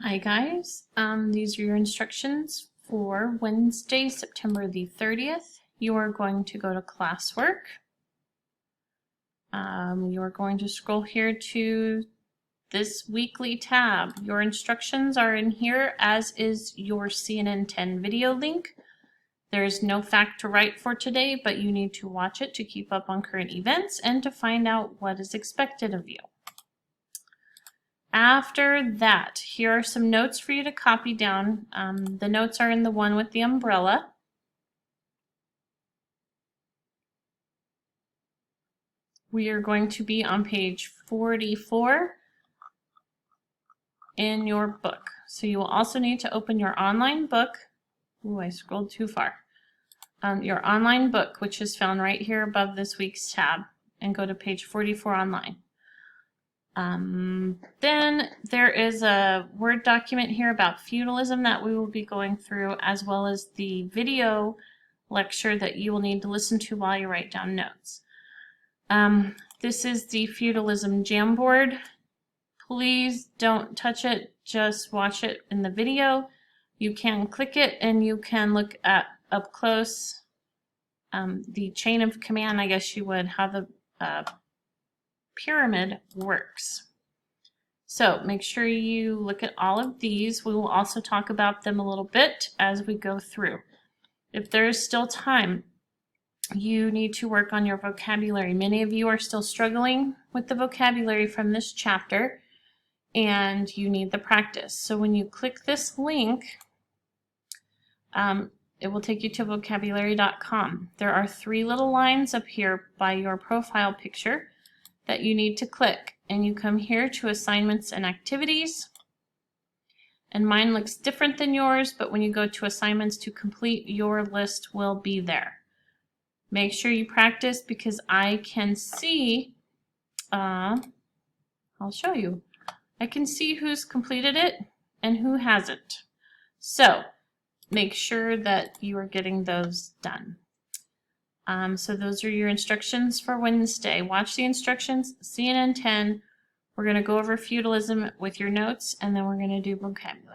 Hi guys, these are your instructions for Wednesday, September the 30th. You are going to go to classwork. You are going to scroll here to this weekly tab. Your instructions are in here, as is your CNN 10 video link. There's no fact to write for today, but you need to watch it to keep up on current events and to find out what is expected of you. After that, here are some notes for you to copy down. The notes are in the one with the umbrella. We are going to be on page 44 in your book. So you will also need to open your online book. Ooh, I scrolled too far. Your online book, which is found right here above this week's tab, and go to page 44 online. Then there is a Word document here about feudalism that we will be going through, as well as the video lecture that you will need to listen to while you write down notes. This is the feudalism Jamboard. Please don't touch it, just watch it in the video. You can click it and you can look at up close the chain of command, I guess you would, how the pyramid works. So make sure you look at all of these. We will also talk about them a little bit as we go through. If there is still time, you need to work on your vocabulary. Many of you are still struggling with the vocabulary from this chapter, and you need the practice. So when you click this link, it will take you to vocabulary.com. There are 3 little lines up here by your profile picture that you need to click, and you come here to assignments and activities, and mine looks different than yours, but when you go to assignments to complete, your list will be there. Make sure you practice, because I can see, I'll show you, I can see who's completed it and who hasn't. So make sure that you are getting those done. So those are your instructions for Wednesday. Watch the instructions, CNN 10. We're going to go over feudalism with your notes, and then we're going to do vocabulary.